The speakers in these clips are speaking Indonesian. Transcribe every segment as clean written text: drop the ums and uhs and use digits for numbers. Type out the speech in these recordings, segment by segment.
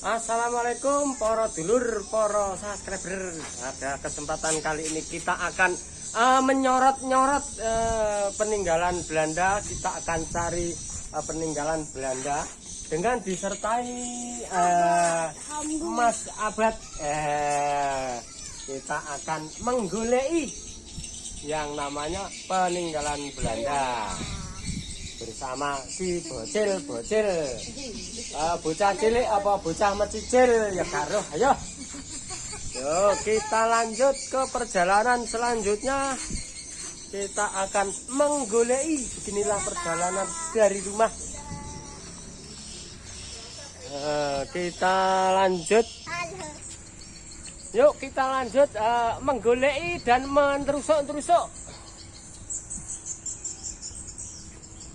Assalamualaikum para dulur, para subscriber. Pada kesempatan kali ini kita akan menyorot-nyorot peninggalan Belanda. Kita akan cari peninggalan Belanda dengan disertai Mas Abad. Kita akan menggoleki yang namanya peninggalan Belanda bersama si bocil bocah cilik apa bocah mecicil ya karo. Ayo yuk kita lanjut ke perjalanan selanjutnya. Kita akan menggoleki. Beginilah perjalanan dari rumah. Kita lanjut. Yuk kita lanjut menggoleki dan menterusuk-terusuk.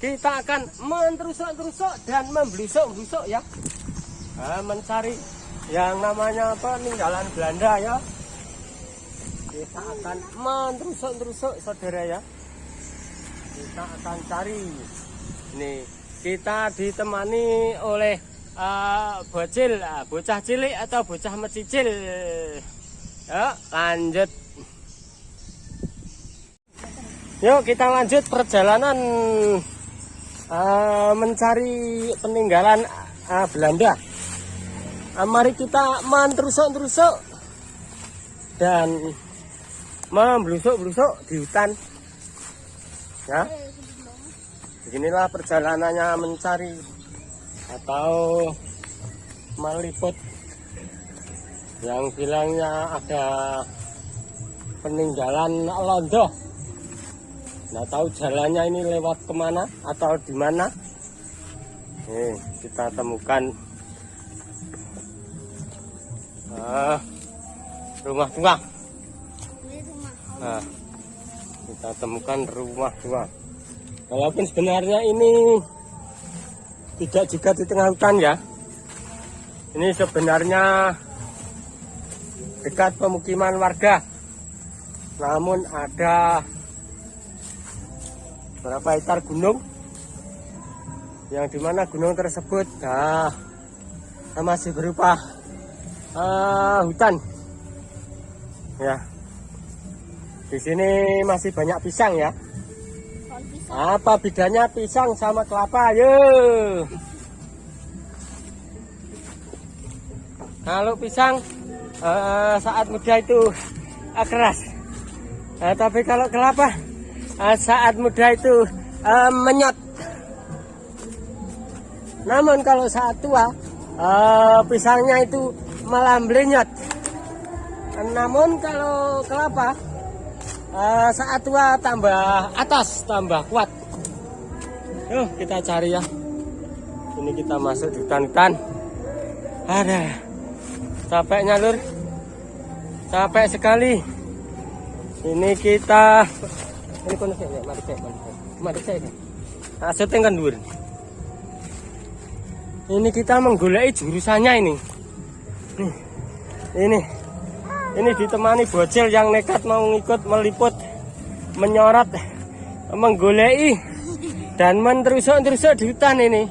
Kita akan menterusuk-terusuk dan memblusuk-blusuk ya, mencari yang namanya peninggalan Belanda ya. Kita akan menterusuk-terusuk saudara ya. Kita akan cari. Nih kita ditemani oleh bocil, bocah cilik atau bocah mecicil. Yuk lanjut. Yuk kita lanjut perjalanan mencari peninggalan Belanda. Mari kita menterusuk-terusuk dan memblusuk-blusuk di hutan ya. Beginilah perjalanannya mencari atau meliput yang bilangnya ada peninggalan Londo. Nggak tahu jalannya ini lewat kemana atau di mana. Nih kita temukan rumah tua. Nah, kita temukan rumah tua. Walaupun sebenarnya ini tidak juga di tengah hutan ya. Ini sebenarnya dekat pemukiman warga. Namun ada berapa hektar gunung yang dimana gunung tersebut masih berupa hutan ya. Di sini masih banyak pisang ya. Apa bedanya pisang sama kelapa? Yuk. Kalau pisang saat muda itu keras, tapi kalau kelapa saat muda itu menyot. Namun kalau saat tua pisangnya itu malah melenyot. Namun kalau kelapa saat tua tambah atas, tambah kuat. Yuk kita cari ya. Ini kita masuk di hutan-hutan. Ada capeknya lur, capek sekali. Ini kita ini kondisi ya, mari cek. Syuting kan dhuwur. Ini kita menggoleki jurusannya ini. Ini ditemani bocil yang nekat mau ngikut meliput, menyorot, menggoleki dan menterusuk-terusuk di hutan ini.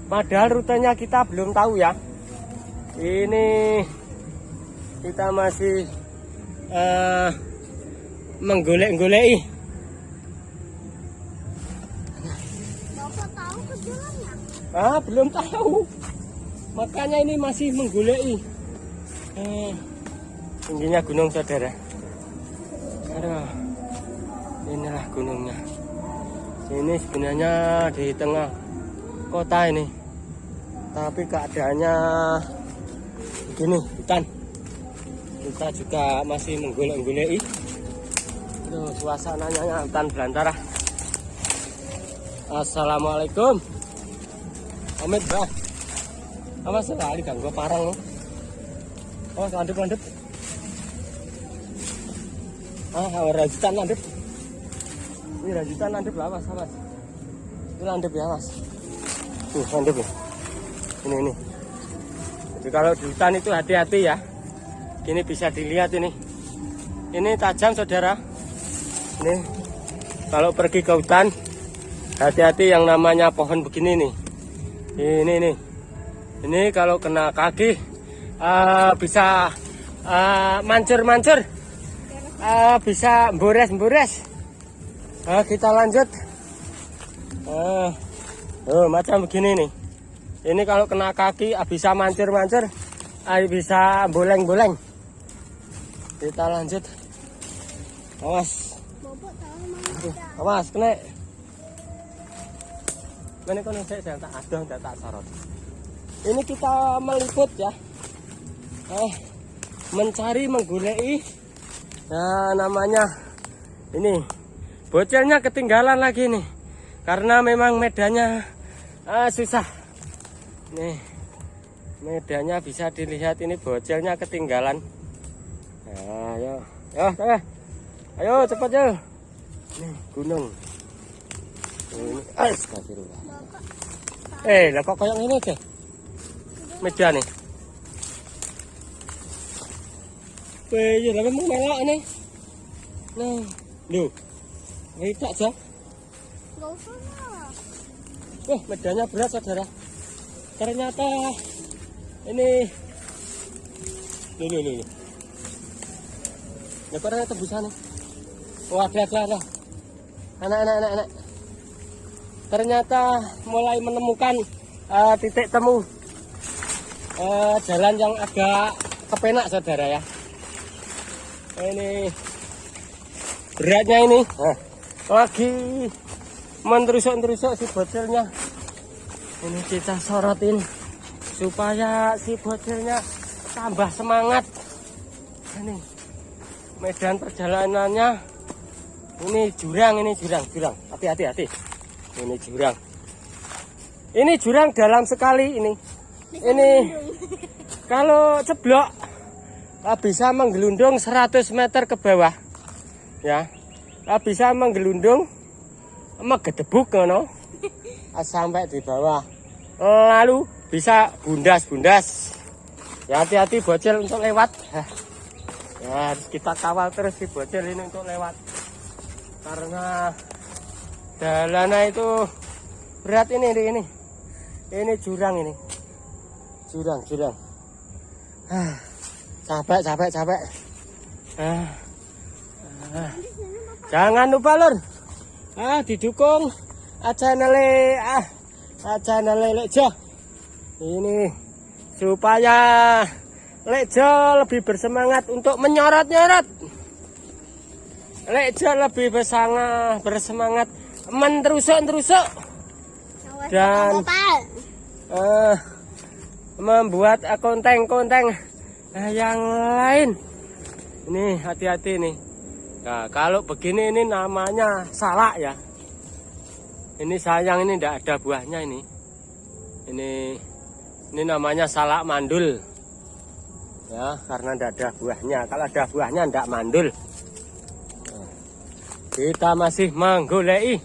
Padahal rutenya kita belum tahu ya. Ini kita masih menggolek-goleki. Bapak tahu ke jalannya? Belum tahu. Makanya ini masih menggoleki. Tingginya gunung saudara. Aduh. Inilah gunungnya. Ini sebenarnya di tengah kota ini. Tapi keadaannya begini, hutan. Kita juga masih menggolek-goleki. Suasananya hutan belantara. Assalamualaikum. Amit bah. Apa sekali ganggu parang lo. Oh landep. Rajutan landep. Ini rajutan landep lah mas. Ini landep ya mas. Landep ya. Ini. Jadi kalau di hutan itu hati-hati ya. Ini bisa dilihat ini. Ini tajam saudara. Nih, kalau pergi ke hutan hati-hati yang namanya pohon begini nih. Ini nih. Ini kalau kena kaki bisa mancur-mancur. Bisa mbores-mbores. Kita lanjut. Macam begini nih. Ini kalau kena kaki bisa mancur-mancur, bisa boleng-boleng. Kita lanjut. Awas. Bapak tahu mana? Awas kena. Mana kono saya tak adoh tak sorot. Ini kita meliput ya. Mencari menggulai. Nah, namanya ini bocelnya ketinggalan lagi nih. Karena memang medannya susah. Nih. Medannya bisa dilihat ini bocelnya ketinggalan. Ayo. Ayo cepat yuk. Nih, gunung. Ini astagfirullah. Lah kok kayak ini deh. Medan nih. Iya, lah memang melak nih. Nah, duh. Ini tak aja. Gak usah lah. Wah, medannya berat saudara. Ternyata ini. Loh. Ya kok ada tebusan nih. Wah, ada. Anak. Ternyata mulai menemukan titik temu jalan yang agak kepenak saudara ya. Ini beratnya ini lagi menterusuk si bocelnya. Ini kita sorotin supaya si bocelnya tambah semangat. Ini medan perjalanannya. Ini jurang. Hati-hati. Ini jurang dalam sekali ini. Ini kalau ceblok bisa menggelundung 100 meter ke bawah. Ya. Bisa menggelundung megedebuk ngono. Sampai di bawah. Lalu bisa bundas. Ya, hati-hati bocil untuk lewat. Ya, harus kita kawal terus si bocil ini untuk lewat. Karena jalannya itu berat ini. Ini jurang ini. Jurang. Capek. Jangan lupa lur. Didukung channel Lekjo. Ini supaya Lekjo lebih bersemangat untuk menyorot-nyorot. Lekjo lebih bersemangat menterusuk dan membuat konten-konten yang lain. Ini hati-hati nih. Nah, kalau begini ini namanya salak ya. Ini sayang ini tidak ada buahnya ini. Ini namanya salak mandul. Ya, karena tidak ada buahnya. Kalau ada buahnya tidak mandul. Nah, kita masih menggulai.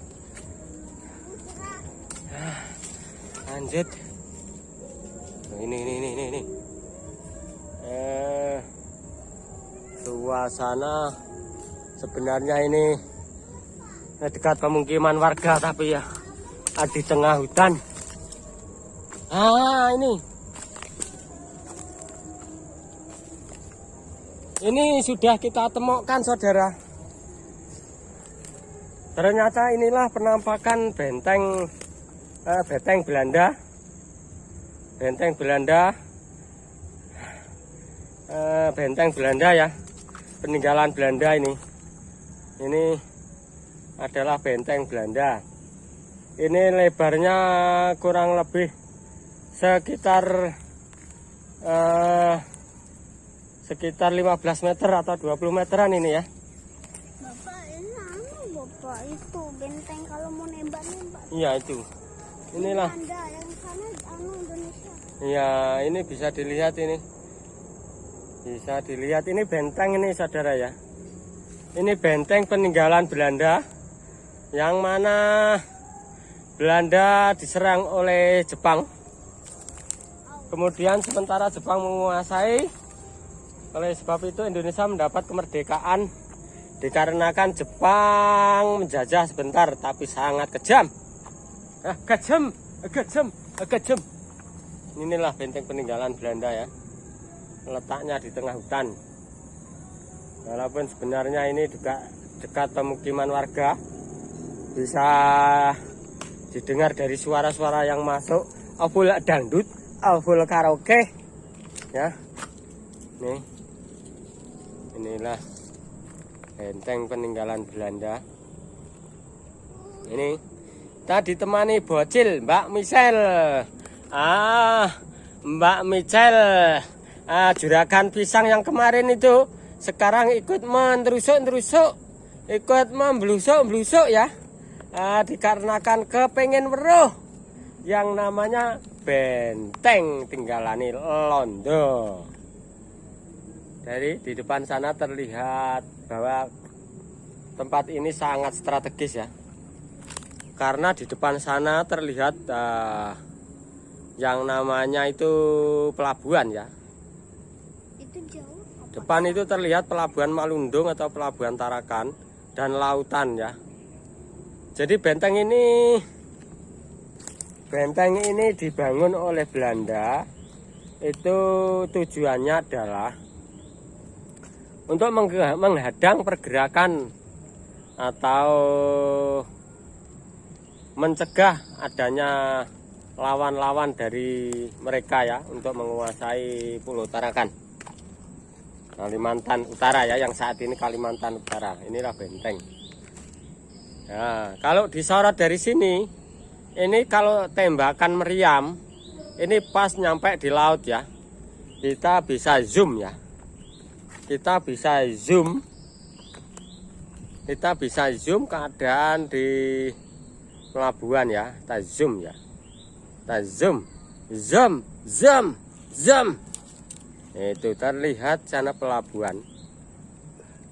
Nah, lanjut. Ini. Suasana sebenarnya ini dekat pemukiman warga tapi ya di tengah hutan. Ini sudah kita temukan saudara. Ternyata inilah penampakan benteng Belanda. Benteng Belanda ya, peninggalan Belanda ini. Ini adalah benteng Belanda. Ini lebarnya kurang lebih sekitar 15 meter atau 20 meteran ini ya. Bapak ini Bapak itu benteng kalau mau nembak. Iya itu. Inilah. Belanda yang sana Indonesia. Iya, ini bisa dilihat ini. Bisa dilihat ini benteng ini saudara ya. Ini benteng peninggalan Belanda yang mana Belanda diserang oleh Jepang. Kemudian sementara Jepang menguasai, oleh sebab itu Indonesia mendapat kemerdekaan dikarenakan Jepang menjajah sebentar tapi sangat kejam. Kejam. Kejem. Inilah benteng peninggalan Belanda ya. Letaknya di tengah hutan. Walaupun sebenarnya ini juga dekat pemukiman warga, bisa didengar dari suara-suara yang masuk, full dangdut, full karaoke, ya. Inilah benteng peninggalan Belanda. Ini tadi ditemani bocil Mbak Michelle. Mbak Michelle, juragan pisang yang kemarin itu sekarang ikut menterusuk, ikut memblusuk ya. Dikarenakan kepengen weruh yang namanya benteng tinggalani Londo. Dari di depan sana terlihat bahwa tempat ini sangat strategis ya. Karena di depan sana terlihat yang namanya itu pelabuhan ya. Itu jauh. Depan itu terlihat pelabuhan Malundung atau pelabuhan Tarakan dan lautan ya. Jadi benteng ini dibangun oleh Belanda. Itu tujuannya adalah untuk menghadang pergerakan atau mencegah adanya lawan-lawan dari mereka ya untuk menguasai Pulau Tarakan, Kalimantan Utara ya, yang saat ini Kalimantan Utara. Inilah benteng. Nah, kalau disorot dari sini, ini kalau tembakan meriam, ini pas nyampe di laut ya. Kita bisa zoom ya. Kita bisa zoom keadaan di pelabuhan ya. Kita zoom ya. Kita zoom. Itu terlihat sana pelabuhan.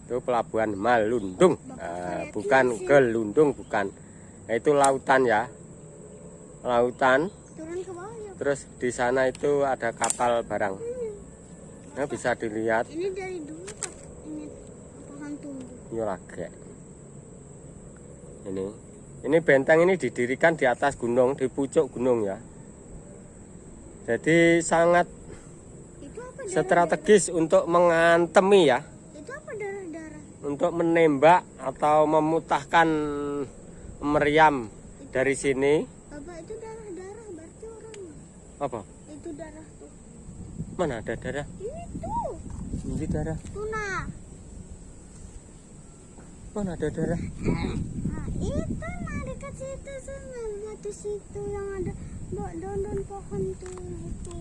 Itu pelabuhan Malundung, bukan Gelundung, bukan. Nah, itu lautan ya. Lautan. Turun ke bawah ya. Terus di sana itu ada kapal barang. Nah, bisa dilihat. Ini dari dulu Pak. Ini pohon tumbuh. Ini lagi. Ini benteng ini didirikan di atas gunung, di pucuk gunung ya. Jadi sangat Itu apa strategis untuk mengantemi ya. Itu apa darah-darah? Untuk menembak atau memutahkan meriam dari sini. Bapak itu darah-darah berarti orang. Apa? Itu darah tuh. Mana ada darah? Itu. Ini darah. Tuna. Mana ada darah? Nah, itu nah dekat situ sana, batu situ yang ada daun-daun pohon tuh itu.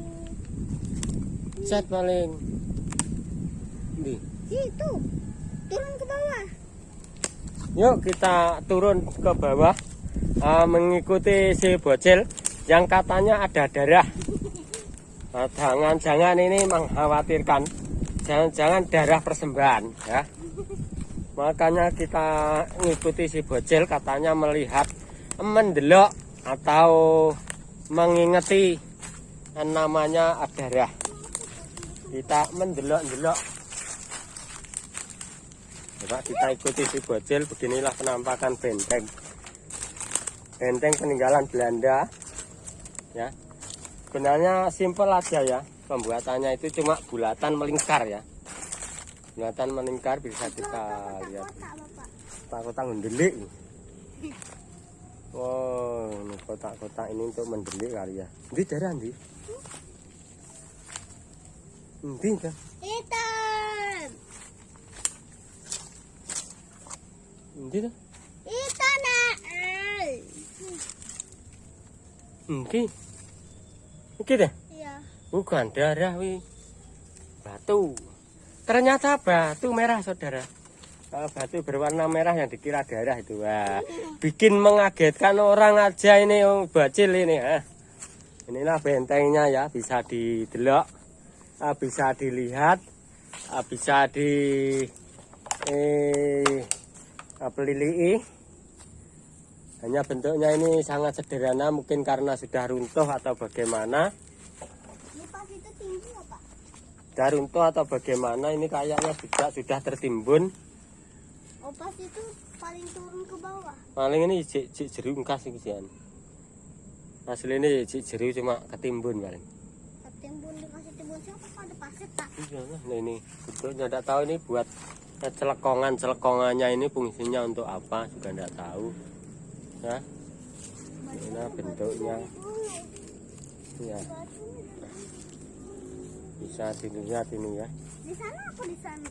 Set paling. Ini. Itu. Turun ke bawah. Yuk kita turun ke bawah, mengikuti si bocil yang katanya ada darah. Jangan-jangan ini mengkhawatirkan, jangan-jangan darah persembahan ya. Makanya kita mengikuti si bocil, katanya melihat, mendelok atau mengingati namanya darah. Kita mendelok-delok. Coba kita ikuti si bocil. Beginilah penampakan benteng peninggalan Belanda ya. Sebenarnya simpel aja ya, pembuatannya itu cuma bulatan melingkar ya. Bulatan melingkar bisa kita lihat. Kotak-kotak mendelik. Wow, ini kotak-kotak ini untuk mendelik kali ya. Ini darah ndi? Ndi kan? Hitam. Ndi tuh? Itu nak. Ndi? Iki deh? Iya. Bukan darah wi. Batu. Ternyata batu merah saudara. Batu berwarna merah yang dikira darah itu. Wah, bikin mengagetkan orang aja ini bocil ini. Inilah bentengnya ya, bisa didelok, bisa dilihat, bisa pelilii. Hanya bentuknya ini sangat sederhana, mungkin karena sudah runtuh atau bagaimana. Ini pas itu tinggi nggak Pak? Sudah runtuh atau bagaimana, ini kayaknya sudah tertimbun. Oh pas itu paling turun ke bawah. Paling ini jeruk kas iki sian. Aslinya jeru cuma ketimbun paling. Ketimbun dikasih timbun siapa? Kok ada pasir tak? Iya, nah ini bentuknya enggak tahu ini buat celekongannya ini fungsinya untuk apa juga enggak tahu. Ya. Ini bentuknya. Ya. Bisa dilihat ini ya. Di sana apa di sana?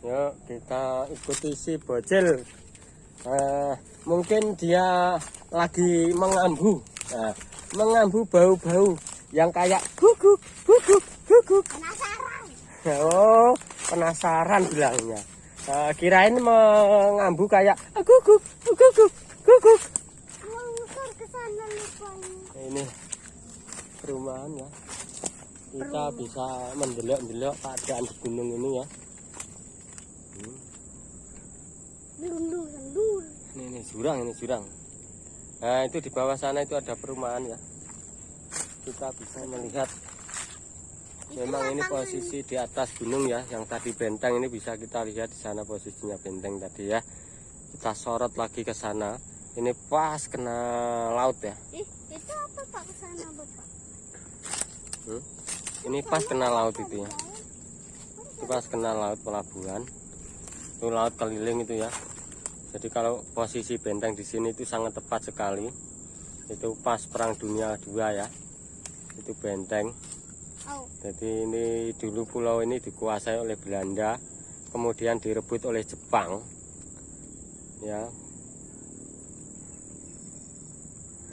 Yuk kita ikuti si bocil. Mungkin dia lagi mengambu. Nah, mengambu bau-bau yang kayak guguk, guguk, guguk. Penasaran. Oh, penasaran bilangnya. Kirain mengambu kayak guguk, guguk, guguk. Mau ngusur ke sana lupanya. Ini perumahan ya. Kita bisa mendelok-delok keadaan di gunung ini ya. Dundul. Ini jurang. Nah, itu di bawah sana itu ada perumahan ya. Kita bisa melihat. Memang ini posisi di atas gunung ya, yang tadi benteng ini bisa kita lihat di sana posisinya benteng tadi ya. Kita sorot lagi ke sana. Ini pas kena laut ya. Itu apa Pak ke sana Bapak? Ini pas kena laut itu ya. Itu pas kena laut pelabuhan. Itu laut keliling itu ya. Jadi kalau posisi benteng di sini itu sangat tepat sekali. Itu pas Perang Dunia II ya. Itu benteng. Jadi ini dulu pulau ini dikuasai oleh Belanda, kemudian direbut oleh Jepang. Ya.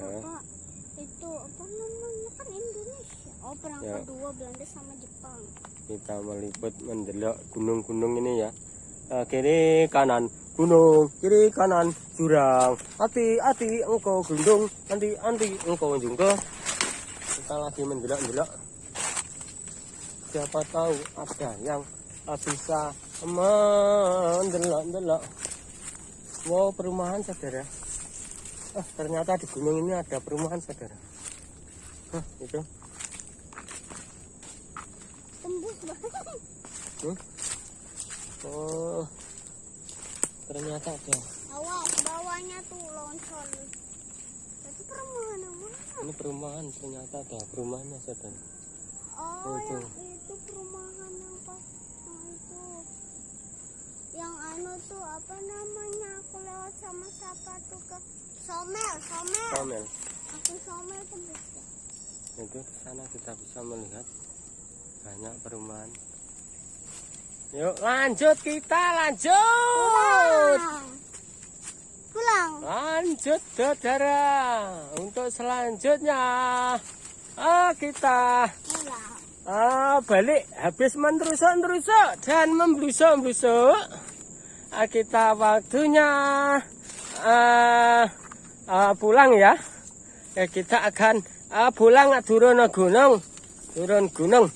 Bapak, itu apa namanya kan Indonesia. Oh, perang Ya. kedua Belanda sama Jepang. Kita meliput mendelok gunung-gunung ini ya. Kiri kanan gunung, kiri kanan jurang. Hati-hati engkau gendung, anti engkau jungkel. Kita lagi mendelok-delok. Siapa tahu ada yang bisa mendelok-delok. Wow, perumahan saudara. Ternyata di gunung ini ada perumahan saudara. Itu. Tembus banget. Oh, ternyata ada. Awas, bawahnya tuh longsor. Itu perumahan yang mana? Ini perumahan, ternyata ada perumahannya saudara. Oh, Itu. yang itu perumahan yang pas itu. Yang anu tuh apa namanya? Aku lewat sama siapa tuh ke Somel. Somel. Aku Somel tembus. Itu di sana kita bisa melihat banyak perumahan. Yuk lanjut kita lanjut. Pulang. Lanjut saudara. Untuk selanjutnya kita Pulang. balik habis menterusuk dan memblusuk. Kita waktunya pulang ya. Kita akan pulang turun gunung.